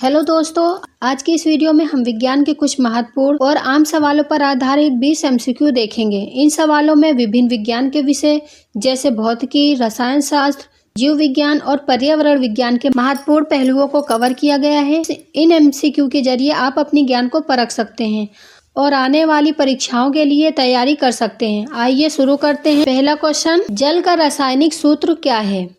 Hello दोस्तों, आज की इस वीडियो में हम विज्ञान के कुछ महत्वपूर्ण और आम सवालों पर आधारित 20 एमसीक्यू देखेंगे। इन सवालों में विभिन्न विज्ञान के विषय जैसे भौतिकी, रसायन शास्त्र, जीव विज्ञान और पर्यावरण विज्ञान के महत्वपूर्ण पहलुओं को कवर किया गया है। इन एमसीक्यू के जरिए आप अपनी ज्ञान को परख सकते हैं और आने वाली परीक्षाओं के लिए तैयारी कर सकते हैं। आइए शुरू करते हैं। पहला क्वेश्चन, जल का रासायनिक सूत्र क्या है?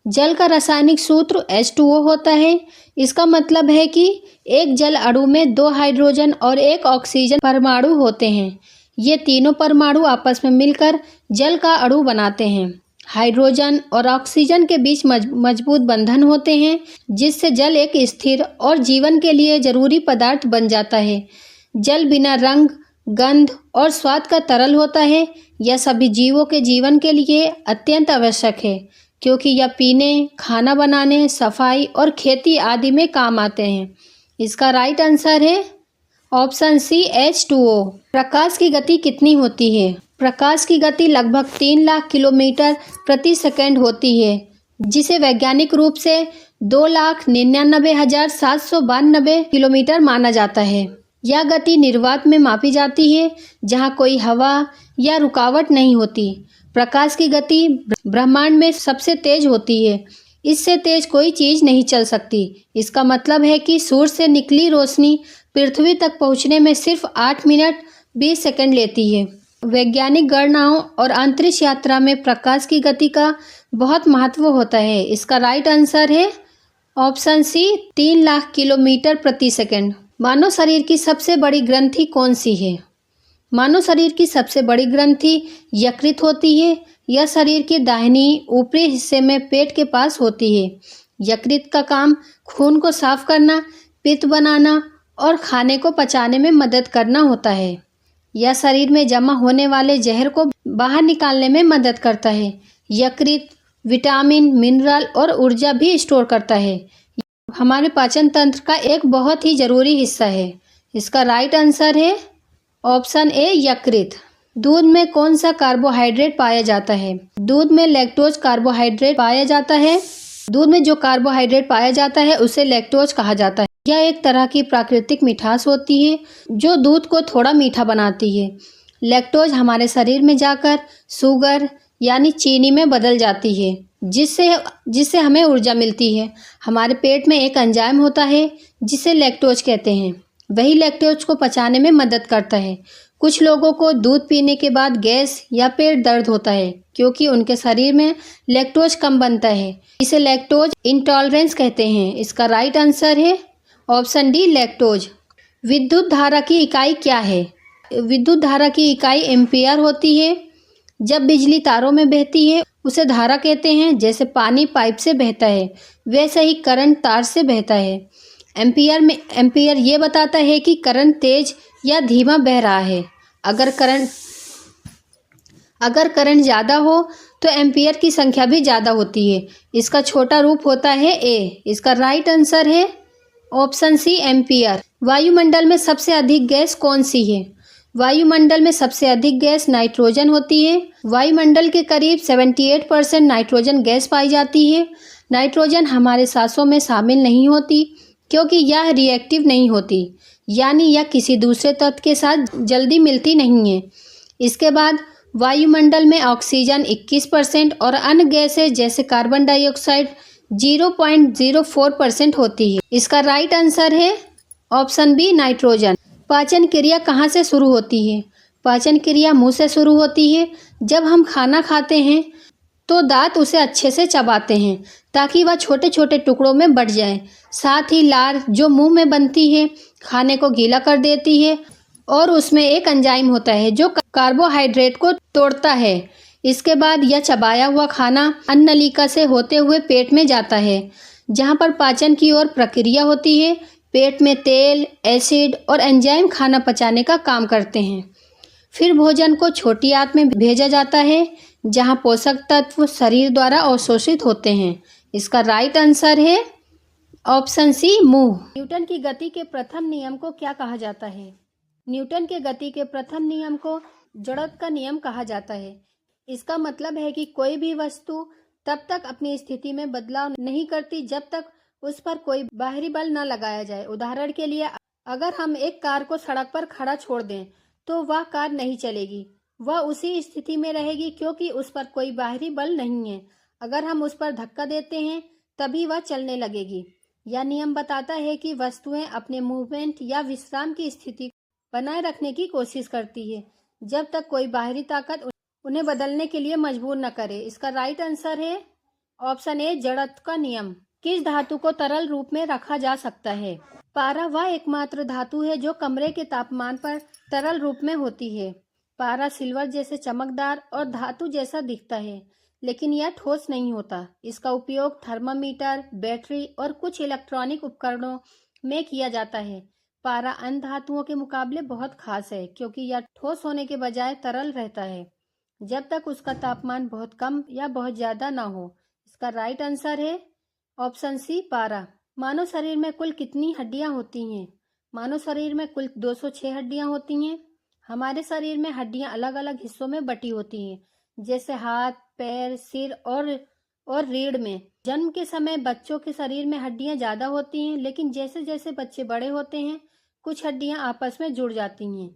जल का रासायनिक सूत्र H2O होता है। इसका मतलब है कि एक जल अणु में 2 हाइड्रोजन और 1 ऑक्सीजन परमाणु होते हैं। ये तीनों परमाणु आपस में मिलकर जल का अणु बनाते हैं। हाइड्रोजन और ऑक्सीजन के बीच मजबूत बंधन होते हैं, जिससे जल एक स्थिर और जीवन के लिए जरूरी पदार्थ बन जाता है। जल बिना रंग, गंध और स्वाद का तरल होता है। यह सभी जीवों के जीवन के लिए अत्यंत आवश्यक है, क्योंकि यह पीने, खाना बनाने, सफाई और खेती आदि में काम आते हैं। इसका राइट आंसर है ऑप्शन सी H2O। प्रकाश की गति कितनी होती है? प्रकाश की गति लगभग 3 लाख किलोमीटर प्रति सेकंड होती है, जिसे वैज्ञानिक रूप से 2,99,792 किलोमीटर माना जाता है। यह गति निर्वात में मापी जाती है, जहाँ कोई हवा या रुकावट नहीं होती। प्रकाश की गति ब्रह्मांड में सबसे तेज होती है। इससे तेज कोई चीज नहीं चल सकती। इसका मतलब है कि सूर्य से निकली रोशनी पृथ्वी तक पहुंचने में सिर्फ 8 मिनट 20 सेकंड लेती है। वैज्ञानिक गणनाओं और अंतरिक्ष यात्रा में प्रकाश की गति का बहुत महत्व होता है। इसका राइट आंसर है ऑप्शन सी 3 लाख किलोमीटर प्रति सेकंड। मानव शरीर की सबसे बड़ी ग्रंथि कौन सी है? मानव शरीर की सबसे बड़ी ग्रंथि यकृत होती है। यह शरीर के दाहिनी ऊपरी हिस्से में पेट के पास होती है। यकृत का काम खून को साफ करना, पित्त बनाना और खाने को पचाने में मदद करना होता है। यह शरीर में जमा होने वाले जहर को बाहर निकालने में मदद करता है। यकृत विटामिन, मिनरल और ऊर्जा भी स्टोर करता है। हमारे पाचन तंत्र का एक बहुत ही जरूरी हिस्सा है। इसका राइट आंसर है ऑप्शन ए यकृत। दूध में कौन सा कार्बोहाइड्रेट पाया जाता है? दूध में लैक्टोज कार्बोहाइड्रेट पाया जाता है। दूध में जो कार्बोहाइड्रेट पाया जाता है उसे लैक्टोज कहा जाता है। यह एक तरह की प्राकृतिक मिठास होती है जो दूध को थोड़ा मीठा बनाती है। लैक्टोज हमारे शरीर में जाकर शुगर यानी चीनी में बदल जाती है, जिससे हमें ऊर्जा मिलती है। हमारे पेट में एक एंजाइम होता है जिसे लैक्टोज कहते हैं। वही लैक्टोज को पचाने में मदद करता है। कुछ लोगों को दूध पीने के बाद गैस या पेट दर्द होता है, क्योंकि उनके शरीर में लैक्टोज कम बनता है। इसे लैक्टोज इंटॉलरेंस कहते हैं। इसका राइट आंसर है ऑप्शन डी लैक्टोज। विद्युत धारा की इकाई क्या है? विद्युत धारा की इकाई एम्पियर होती है। जब बिजली तारों में बहती है उसे धारा कहते हैं। जैसे पानी पाइप से बहता है, वैसे ही करंट तार से बहता है। एम्पियर ये बताता है कि करंट तेज या धीमा बह रहा है। अगर करंट ज़्यादा हो तो एम्पियर की संख्या भी ज़्यादा होती है। इसका छोटा रूप होता है ए। इसका राइट आंसर है ऑप्शन सी एम्पियर। वायुमंडल में सबसे अधिक गैस कौन सी है? वायुमंडल में सबसे अधिक गैस नाइट्रोजन होती है। वायुमंडल के करीब 78% नाइट्रोजन गैस पाई जाती है। नाइट्रोजन हमारे सांसों में शामिल नहीं होती, क्योंकि यह रिएक्टिव नहीं होती, यानी यह किसी दूसरे तत्व के साथ जल्दी मिलती नहीं है। इसके बाद वायुमंडल में ऑक्सीजन 21% और अन्य गैसें जैसे कार्बन डाइऑक्साइड 0.04% होती है। इसका राइट आंसर है ऑप्शन बी नाइट्रोजन। पाचन क्रिया कहाँ से शुरू होती है? पाचन क्रिया मुंह से शुरू होती है। जब हम खाना खाते हैं तो दांत उसे अच्छे से चबाते हैं ताकि वह छोटे छोटे टुकड़ों में बंट जाए। साथ ही लार जो मुंह में बनती है खाने को गीला कर देती है, और उसमें एक एंजाइम होता है जो कार्बोहाइड्रेट को तोड़ता है। इसके बाद यह चबाया हुआ खाना अन्न नलिका से होते हुए पेट में जाता है, जहां पर पाचन की ओर प्रक्रिया होती है। पेट में तेल, एसिड और एंजाइम खाना पचाने का काम करते हैं। फिर भोजन को छोटी आंत में भेजा जाता है, जहां पोषक तत्व शरीर द्वारा अवशोषित होते हैं। इसका राइट आंसर है ऑप्शन सी मुंह। न्यूटन की गति के प्रथम नियम को क्या कहा जाता है? न्यूटन के गति के प्रथम नियम को जड़त्व का नियम कहा जाता है। इसका मतलब है कि कोई भी वस्तु तब तक अपनी स्थिति में बदलाव नहीं करती जब तक उस पर कोई बाहरी बल न लगाया जाए। उदाहरण के लिए, अगर हम एक कार को सड़क पर खड़ा छोड़ दें तो वह कार नहीं चलेगी, वह उसी स्थिति में रहेगी क्योंकि उस पर कोई बाहरी बल नहीं है। अगर हम उस पर धक्का देते हैं तभी वह चलने लगेगी। यह नियम बताता है कि वस्तुएं अपने मूवमेंट या विश्राम की स्थिति बनाए रखने की कोशिश करती है जब तक कोई बाहरी ताकत उन्हें बदलने के लिए मजबूर न करे। इसका राइट आंसर है ऑप्शन ए, जड़त्व का नियम। किस धातु को तरल रूप में रखा जा सकता है? पारा वह एकमात्र धातु है जो कमरे के तापमान पर तरल रूप में होती है। पारा सिल्वर जैसे चमकदार और धातु जैसा दिखता है, लेकिन यह ठोस नहीं होता। इसका उपयोग थर्मामीटर, बैटरी और कुछ इलेक्ट्रॉनिक उपकरणों में किया जाता है। पारा अन्य धातुओं के मुकाबले बहुत खास है क्योंकि यह ठोस होने के बजाय तरल रहता है जब तक उसका तापमान बहुत कम या बहुत ज्यादा ना हो। इसका राइट आंसर है ऑप्शन सी, पारा। मानव शरीर में कुल कितनी हड्डियां होती हैं? मानव शरीर में कुल 206 हड्डियां होती हैं। हमारे शरीर में हड्डियां अलग अलग हिस्सों में बटी होती हैं, जैसे हाथ, पैर, सिर और रीढ़ में। जन्म के समय बच्चों के शरीर में हड्डियां ज्यादा होती हैं, लेकिन जैसे जैसे बच्चे बड़े होते हैं कुछ हड्डियां आपस में जुड़ जाती हैं।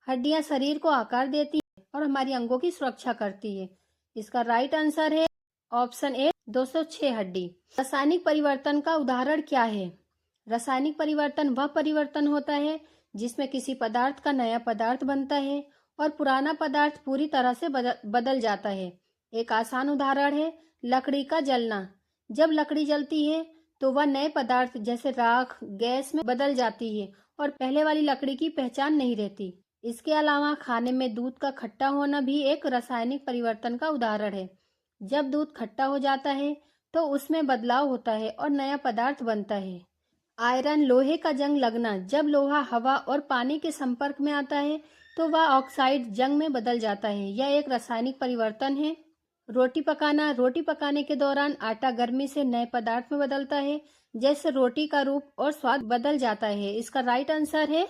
हड्डियां शरीर को आकार देती हैं और हमारी अंगों की सुरक्षा करती है। इसका राइट आंसर है ऑप्शन ए, 206 हड्डी। रासायनिक परिवर्तन का उदाहरण क्या है? रासायनिक परिवर्तन वह परिवर्तन होता है जिसमें किसी पदार्थ का नया पदार्थ बनता है और पुराना पदार्थ पूरी तरह से बदल जाता है। एक आसान उदाहरण है लकड़ी का जलना। जब लकड़ी जलती है तो वह नए पदार्थ जैसे राख, गैस में बदल जाती है और पहले वाली लकड़ी की पहचान नहीं रहती। इसके अलावा खाने में दूध का खट्टा होना भी एक रासायनिक परिवर्तन का उदाहरण है। जब दूध खट्टा हो जाता है तो उसमें बदलाव होता है और नया पदार्थ बनता है। आयरन, लोहे का जंग लगना। जब लोहा हवा और पानी के संपर्क में आता है तो वह ऑक्साइड जंग में बदल जाता है। यह एक रासायनिक परिवर्तन है। रोटी पकाना। रोटी पकाने के दौरान आटा गर्मी से नए पदार्थ में बदलता है, जैसे रोटी का रूप और स्वाद बदल जाता है। इसका राइट आंसर है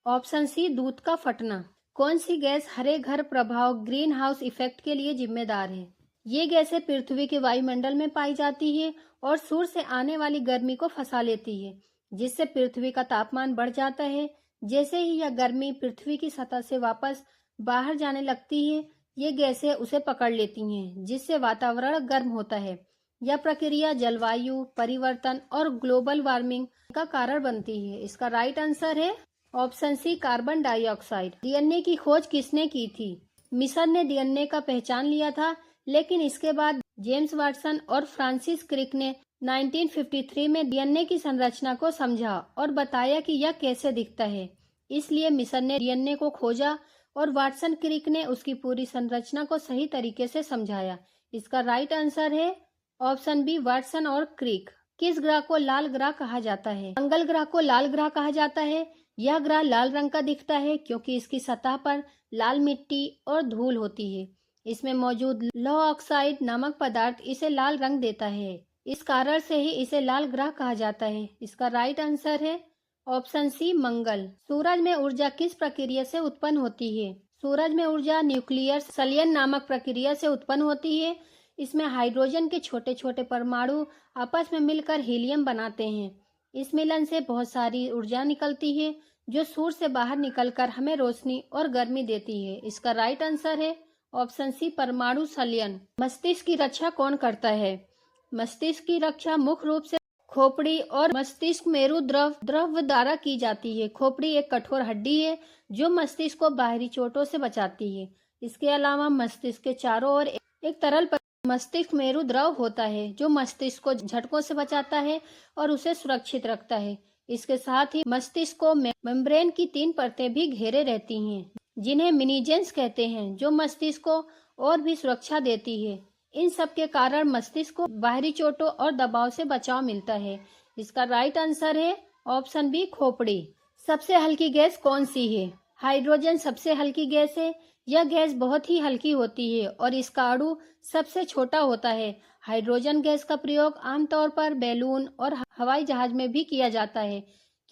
ऑप्शन सी, दूध का फटना। कौन सी गैस हरे घर प्रभाव ग्रीन हाउस इफेक्ट के लिए जिम्मेदार है? ये गैसें पृथ्वी के वायुमंडल में पाई जाती है और सूर्य से आने वाली गर्मी को फंसा लेती है, जिससे पृथ्वी का तापमान बढ़ जाता है। जैसे ही यह गर्मी पृथ्वी की सतह से वापस बाहर जाने लगती है, ये गैसें उसे पकड़ लेती हैं, जिससे वातावरण गर्म होता है। यह प्रक्रिया जलवायु परिवर्तन और ग्लोबल वार्मिंग का कारण बनती है। इसका राइट आंसर है option C, carbon dioxide. DNA की खोज किसने की थी? मिशन ने डीएनए का पहचान लिया था, लेकिन इसके बाद जेम्स वाटसन और फ्रांसिस क्रिक ने 1953 में डीएनए की संरचना को समझा और बताया कि यह कैसे दिखता है। इसलिए मिशन ने डीएनए को खोजा और वाटसन क्रिक ने उसकी पूरी संरचना को सही तरीके से समझाया। इसका राइट आंसर है ऑप्शन बी, वाटसन और क्रिक। किस ग्रह को लाल ग्रह कहा जाता है? मंगल ग्रह को लाल ग्रह कहा जाता है। यह ग्रह लाल रंग का दिखता है क्योंकि इसकी सतह पर लाल मिट्टी और धूल होती है। इसमें मौजूद लौह ऑक्साइड नामक पदार्थ इसे लाल रंग देता है। इस कारण से ही इसे लाल ग्रह कहा जाता है। इसका राइट आंसर है ऑप्शन सी, मंगल। सूरज में ऊर्जा किस प्रक्रिया से उत्पन्न होती है? सूरज में ऊर्जा न्यूक्लियर संलयन नामक प्रक्रिया से उत्पन्न होती है। इसमें हाइड्रोजन के छोटे छोटे परमाणु आपस में मिलकर हीलियम बनाते हैं। इस मिलन से बहुत सारी ऊर्जा निकलती है जो सूर्य से बाहर निकलकर हमें रोशनी और गर्मी देती है। इसका राइट आंसर है ऑप्शन सी, परमाणु संलयन। मस्तिष्क की रक्षा कौन करता है? मस्तिष्क की रक्षा मुख्य रूप से खोपड़ी और मस्तिष्क मेरु द्रव द्वारा की जाती है। खोपड़ी एक कठोर हड्डी है जो मस्तिष्क को बाहरी चोटों से बचाती है। इसके अलावा मस्तिष्क के चारों ओर एक तरल मस्तिष्क मेरु द्रव होता है जो मस्तिष्क को झटकों से बचाता है और उसे सुरक्षित रखता है। इसके साथ ही मस्तिष्क को मेम्ब्रेन की 3 परतें भी घेरे रहती हैं, जिन्हें मिनीजेंस कहते हैं, जो मस्तिष्क को और भी सुरक्षा देती है। इन सब के कारण मस्तिष्क को बाहरी चोटों और दबाव से बचाव मिलता है। इसका राइट आंसर है ऑप्शन बी, खोपड़ी। सबसे हल्की गैस कौन सी है? हाइड्रोजन सबसे हल्की गैस है। यह गैस बहुत ही हल्की होती है और इसका अणु सबसे छोटा होता है। हाइड्रोजन गैस का प्रयोग आमतौर पर बैलून और हवाई जहाज में भी किया जाता है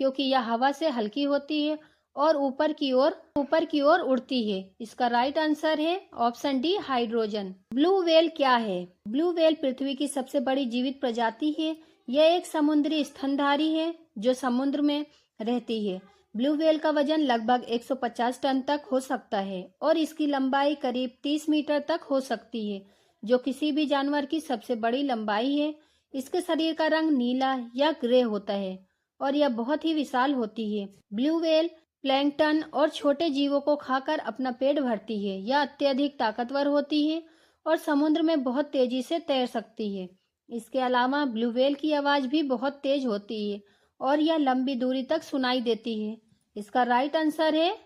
क्योंकि यह हवा से हल्की होती है और ऊपर की ओर उड़ती है। इसका राइट आंसर है option D, hydrogen. Blue whale क्या है? ब्लू व्हेल पृथ्वी की सबसे बड़ी जीवित प्रजाति है। यह एक समुद्री स्तनधारी है जो समुद्र में रहती है। ब्लू व्हेल का वजन लगभग 150 टन तक हो सकता है और इसकी लंबाई करीब 30 मीटर तक हो सकती है, जो किसी भी जानवर की सबसे बड़ी लंबाई है। इसके शरीर का रंग नीला या ग्रे होता है और यह बहुत ही विशाल होती है। ब्लू व्हेल प्लैंकटन और छोटे जीवों को खाकर अपना पेट भरती है। यह अत्यधिक ताकतवर होती है और समुद्र में बहुत तेजी से तैर सकती है। इसके अलावा ब्लू व्हेल की आवाज भी बहुत तेज होती है और यह लंबी दूरी तक सुनाई देती है। इसका राइट आंसर है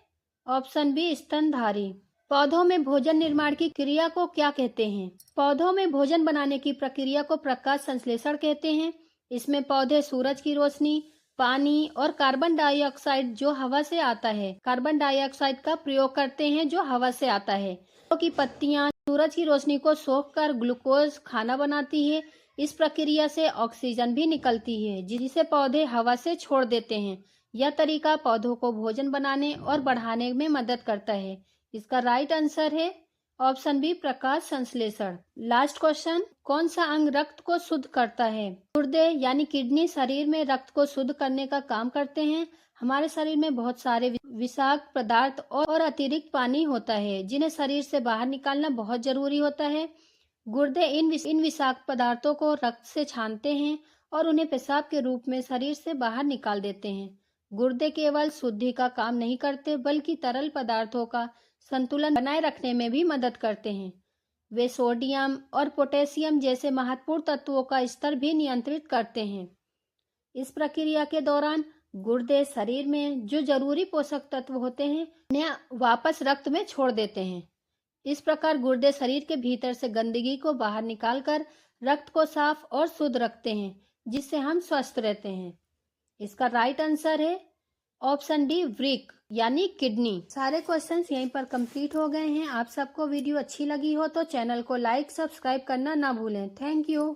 ऑप्शन बी, स्तनधारी। पौधों में भोजन निर्माण की क्रिया को क्या कहते हैं? पौधों में भोजन बनाने की प्रक्रिया को प्रकाश संश्लेषण कहते हैं। इसमें पौधे सूरज की रोशनी, पानी और कार्बन डाइऑक्साइड जो हवा से आता है, कार्बन डाइऑक्साइड का प्रयोग करते हैं जो हवा से आता है। की पत्तियां सूरज की रोशनी को सोखकर ग्लूकोज खाना बनाती है। इस प्रक्रिया से ऑक्सीजन भी निकलती है जिसे पौधे हवा से छोड़ देते हैं। यह तरीका पौधों को भोजन बनाने और बढ़ाने में मदद करता है। इसका राइट आंसर है ऑप्शन बी, प्रकाश संश्लेषण। लास्ट क्वेश्चन, कौन सा अंग रक्त को शुद्ध करता है? गुर्दे यानी किडनी शरीर में रक्त को शुद्ध करने का काम करते हैं। हमारे शरीर में बहुत सारे विषाक्त पदार्थ और अतिरिक्त पानी होता है जिन्हें शरीर से बाहर निकालना बहुत जरूरी होता है। गुर्दे इन विषाक्त पदार्थों को रक्त से छानते हैं और उन्हें पेशाब के रूप में शरीर से बाहर निकाल देते हैं। गुर्दे केवल शुद्धि का काम नहीं करते बल्कि तरल पदार्थों का संतुलन बनाए रखने में भी मदद करते हैं। वे सोडियम और पोटेशियम जैसे महत्वपूर्ण तत्वों का स्तर भी नियंत्रित करते हैं। इस प्रक्रिया के दौरान गुर्दे शरीर में जो जरूरी पोषक तत्व होते हैं उन्हें वापस रक्त में छोड़ देते हैं। इस प्रकार गुर्दे शरीर के भीतर से गंदगी को बाहर निकालकर रक्त को साफ और शुद्ध रखते हैं, जिससे हम स्वस्थ रहते हैं। इसका राइट आंसर है ऑप्शन डी, वृक्क यानी किडनी। सारे क्वेश्चंस यहीं पर कंप्लीट हो गए हैं। आप सबको वीडियो अच्छी लगी हो तो चैनल को लाइक, सब्सक्राइब करना ना भूलें। Thank you.